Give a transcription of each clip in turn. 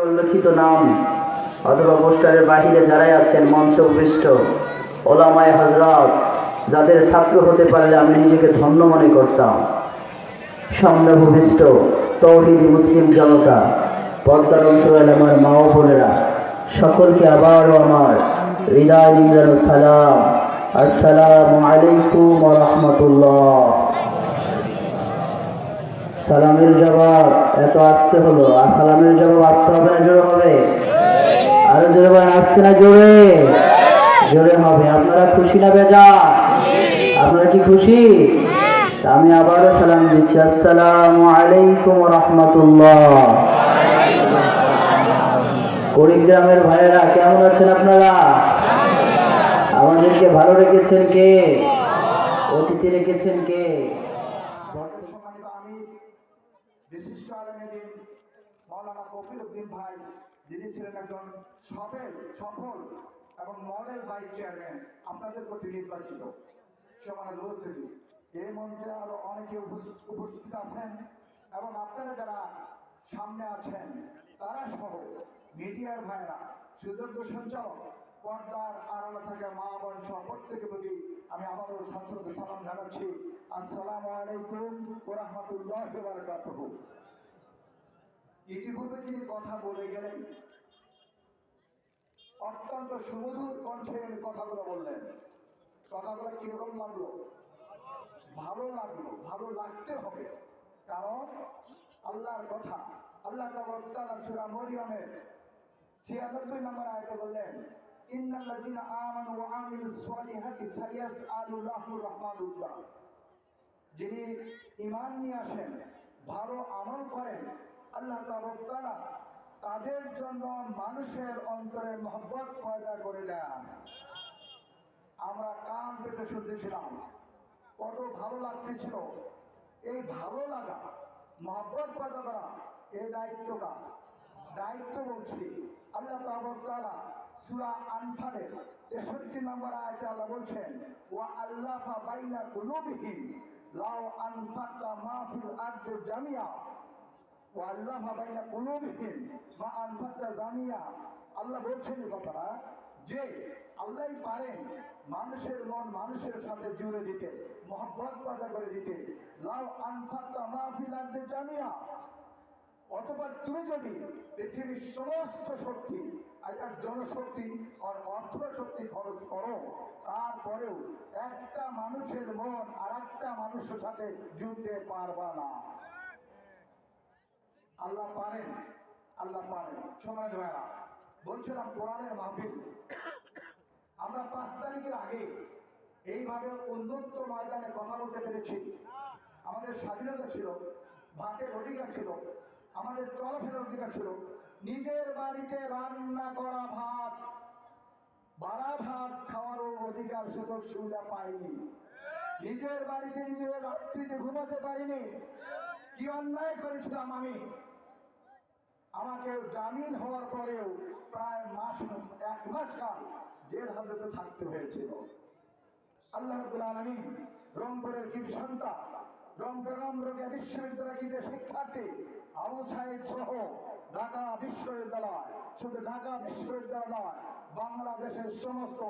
উল্লেখিত নাম অথবা পোস্টারের বাহিরে যারাই আছেন মঞ্চে উপবিষ্ট ওলামায়ে হযরত, যাদের ছাত্র হতে পারলে আমি নিজেকে ধন্য মনে করতাম, সামনে উপবিষ্ট তৌহিদি মুসলিম জনতা, পর্দার অন্তরালে আমার মা ও বোনেরা, সকলকে আবারও আমার হৃদয় নিংড়ানো সালাম, আসসালামু আলাইকুম ওয়া রাহমাতুল্লাহ। সালামের জবাব এত আসতে হলো, আর সালামের জবাব আসতে হবে না জোরে হবে? আরো জোরে বলেন, আসতে না জোরে? জোরে হবে। আপনারা খুশি না বেজার? আপনারা কি খুশি? আমি আবারও সালাম দিচ্ছি, আসসালামু আলাইকুম ওয়া রাহমাতুল্লাহ। কুড়িগ্রামের ভাইয়েরা কেমন আছেন আপনারা? আমাদেরকে ভালো রেখেছেন কে? অতিথি রেখেছেন কে? বিশিষ্ট আলেমদ্বীন মাওলানা কফিলউদ্দিন ভাই, যিনি ছিলেন একজন সফল এবং মডেল ভাইস চেয়ারম্যান, আপনাদের প্রতি নির্বাচিত। সম্মানিত উপস্থিতি, এই মঞ্চে আরো অনেকে উপস্থিত আছেন এবং আপনারা যারা সামনে আছেন তারা সহ মিডিয়ার ভাইরা, সুযোগ্য সঞ্চালক, পর্দার আড়ালে থাকা মা বোন সহ প্রত্যেকের প্রতি আমি আবারও সশ্রদ্ধ সালাম জানাচ্ছি, আসসালামু আলাইকুম ওয়া রাহমাতুল্লাহি ওয়া বারাকাতুহু। ইতিপূর্বে যিনি কথা বলে গেলেন অত্যন্ত সুমধুর কণ্ঠে কথাগুলো বললেন। কথাগুলো কিরকম লাগলো? ভালো লাগলো, ভালো লাগতে হবে। কারণ আল্লাহর কথা, আল্লাহ তাআলা সূরা মরিয়মের ৯৬ নম্বর আয়াতে বললেন, ইন্নাল্লাযীনা আমানু ওয়া আমিলুস সালিহাতি সায়াসআলু লাহুর রাহমানুল্লাহ। যিনি ঈমান নিয়ে আসেন, ভালো আমল করেন, আল্লাহ তাআলা তাদের জন্য মানুষের অন্তরে মহব্বত পয়দা করে দেন। আমরা কান পেতে শুনতেছিলাম, কত ভালো লাগতেছিল। এই ভালো লাগা, মহব্বত পয়দা করা, এই দায়িত্বটা দায়িত্ব বলছি। আল্লাহ তাআলা সূরা আনফালের ৬৩ নম্বর আয়াতে আল্লাহ বলছেন, ওয়া আল্লাফা বাইনা কুলুবিহিম লাউ আনফাকতা মা ফিল আরদি জামিয়া ওয়া আল্লাফা বাইনা কুলুবিহিম মা আনফাকতা জামিয়া। আল্লাহ বলছেন এই কথাটা যে আল্লাহই পারেন মানুষের মন মানুষের সাথে জুড়ে দিতে, মহব্বত পয়দা করে দিতে। লাউ আনফাকতা মা ফিল আরদি জামিয়া, অথবা তুমি যদি পৃথিবীর সমস্ত শক্তি, একটা জনশক্তি আর অর্থ শক্তি খরচ করো, তারপরেও একটা মানুষের মন আর একটা মানুষের সাথে জুড়তে পারবা না। আল্লাহ পারেন, আল্লাহ পারেন। সময় ধরে না বলছিলাম কোরআনের মাহফিল, আমরা ৫ তারিখের আগে এইভাবে উন্মুক্ত ময়দানে কথা বলতে পেরেছি। আমাদের স্বাধীনতা ছিল, ভাতের অধিকার ছিল, আমাদের চলাফেরার অধিকার ছিল। নিজের বাড়িতে রান্না করা ভাত, বাড়া ভাত খাওয়ারও অধিকার, সুযোগ সুবিধা পাইনি। নিজের বাড়িতে নিজের রাত্রিতে ঘুমাতে পারিনি। কি অন্যায় করেছিলাম আমি! আমাকে জামিন হওয়ার পরেও প্রায় ১ মাস কাল জেল হাজতে থাকতে হয়েছিল। আল্লাহ রাব্বুল আলামিন রংপুরের কৃতি সন্তান, রংপুর বিশ্ববিদ্যালয় কৃতি শিক্ষার্থী আবু সাঈদ সহ ঢাকা বিশ্ববিদ্যালয়, শুধু ঢাকা বিশ্ববিদ্যালয় নয়, বাংলাদেশের সমস্ত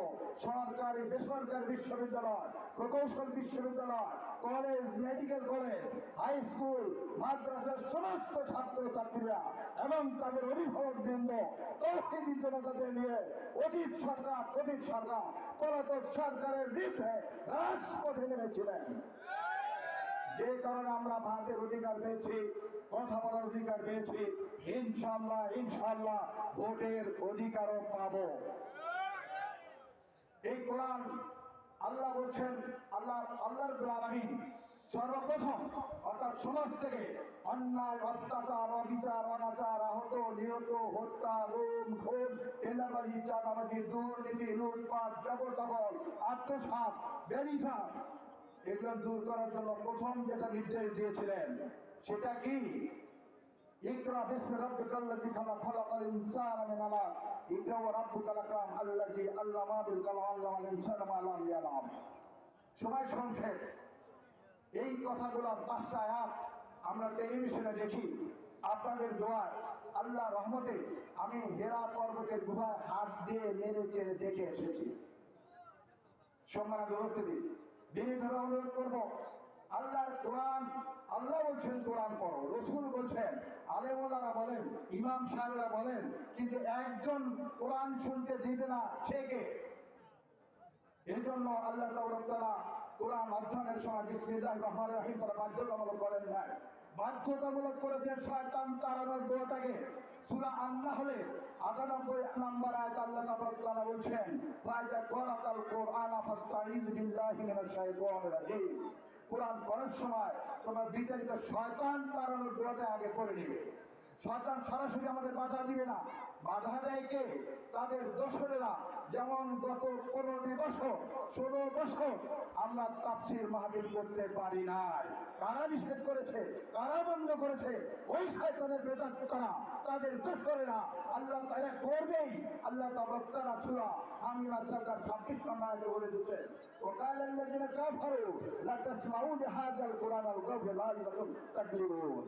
সরকারি বেসরকারি বিশ্ববিদ্যালয়, প্রকৌশল বিশ্ববিদ্যালয়, college, medical college, high school, মাদ্রাসার সমস্ত ছাত্র ছাত্রীরা এবং তাদের অভিভাবক বৃন্দ তৌহিদি জনতাদের নিয়ে অতীত সরকার পলাতক সরকারের বিরুদ্ধে রাজপথে নেমেছিলেন। যে কারণে আমরা ভাতের অধিকার পেয়েছি, কথা বলার অধিকার পেয়েছি। ইনশাআল্লাহ ভোটের অধিকারও পাব। এই কোরআন আল্লাহ বলছেন, আল্লাহ রাব্বুল আলামিন সর্বপ্রথম অর্থাৎ সমাজ থেকে অন্যায়, অত্যাচার, অবিচার, অনাচার, আহত, নিহত, হত্যা, গুম, খুন, টেন্ডারবাজি, চাঁদাবাজি, দুর্নীতি, লুটপাট, জবরদখল, আত্মসাৎ, ব্যভিচার, এগুলো দূর করার জন্য প্রথম যেটা নির্দেশ দিয়েছিলেন সেটা কি? ইকরা বিসমি রাব্বিকাল্লাযী খালাক, খালাকাল ইনসানা মিন আলাক, ইকরা ওয়া রাব্বুকাল আকরাম আল্লাযী আল্লামা বিল কলম আল্লামাল ইনসানা মা লাম ইয়ালাম। সময় সংক্ষেপ, এই কথাগুলো 5টা আয়াত আমরা টেলিভিশনে দেখি। আপনাদের দোয়ায় আল্লাহ রহমতে আমি হেরা পর্বতের গুহায় হাত দিয়ে নেড়ে চেড়ে দেখে এসেছি। সম্মানিত উপস্থিতি, বিনীতভাবে অনুরোধ করব, আল্লাহর কোরআন, আল্লাহ বলছেন কোরআন পড়ো, রসুল বলছেন, আলেমুল্লাহরা বলেন, ইমাম সাহেবরা বলেন, কিন্তু একজন কোরআন শুনতে দিবে না, সে কে? এই জন্য আল্লাহ তাআলা কোরআন অধ্যয়নের সময় বিসমিল্লাহির রহমানির রহিম করে বাধ্যতামূলক করেন নাই, বাধ্যতামূলক করেছেন শয়তান তাড়ানোর দোয়াটাকে। সূরা আন-নাহলে 98 নম্বর আয়াত আল্লাহ তাআলা বলছেন, ফাইদা ক্বারাতাল কুরআনা ফাসতাইজ বিল্লাহি মিনাশ শাইতানির রাজিম। কোরআন পড়ার সময় তোমরা বিতাড়িত শয়তান তাড়ানোর দোয়াটা আগে পড়ে নিবে। শয়তান সরাসরি আমাদের বাধা দিবে না, বাধা দেয় কে? তাদের দোসরেরা। যেমন গত 15 বছর 16 বছর আমরা তাফসীর মাহফিল করতে পারি নাই। কারা নিষেধ করেছে? কারা বন্ধ করেছে? ওই শয়তানের বেদাতরা, তাদের দোসরেরা। আল্লাহ তাআলা করবেই। আল্লাহ তাআলা সূরা আমিনা 26 নম্বর আয়াতে বলে দিয়েছেন, ওয়াকাল আল্লাযিনা কাফারু লা তাসমাউ লিহাযাল কুরআন ওয়ালগাউ লাআল্লাকুম তাগলিবুন।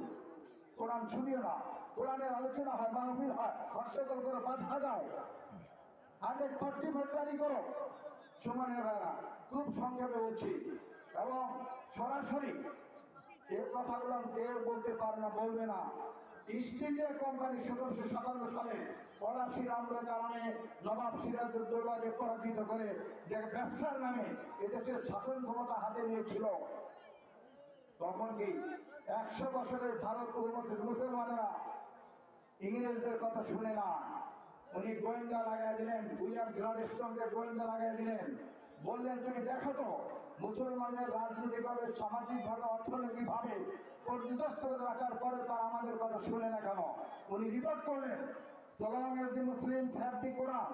কোরআন শুনিও না, কোরআনের আলোচনা হয়, মাহফিল হয়, হস্তগত করে বাধা দেয়, 140 জারি করো। সমানের ভাইরা, খুব সংক্ষেপে বলছি এবং সরাসরি এই কথাগুলো কেউ বলতে পারে না, বলবে না। ইস্ট ইন্ডিয়া কোম্পানির 1757 সালে পলাশির আমলের কারণে নবাব সিরাজউদ্দৌলাকে পরাজিত করে যে ব্যবসার নামে এদেশের শাসন ক্ষমতা হাতে নিয়েছিল, তখন কি 100 বছরের ভারত উপমহাদেশের মুসলমানেরা ইংরেজদের কথা শুনে না। উনি গোয়েন্দা লাগাই দিলেন, উইলিয়াম গ্লাডস্টোনকে গোয়েন্দা লাগাই দিলেন, বললেন তুমি দেখো তো মুসলমানদের রাজনৈতিকভাবে, সামাজিকভাবে, অর্থনৈতিকভাবে পর্যদস্ত রাখার পরে তারা আমাদের কথা শুনে না কেন? উনি রিপোর্ট করলেন, so long as the Muslims have the Quran,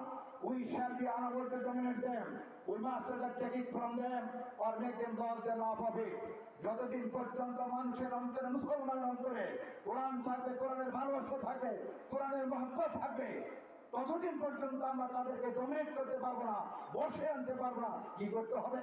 we shall be unable to dominate them. We must either take it from them or make them cause the law of it. যতদিন পর্যন্ত মানুষের অন্তরে, মুসলমানের অন্তরে কোরআন থাকবে, কোরআনের ভালোবাসা থাকবে, কোরআনের মহব্বত থাকবে, ততদিন পর্যন্ত আমরা তাদেরকে ডমিনেট করতে পারবো না, বসে আনতে পারবো না। কি করতে হবে?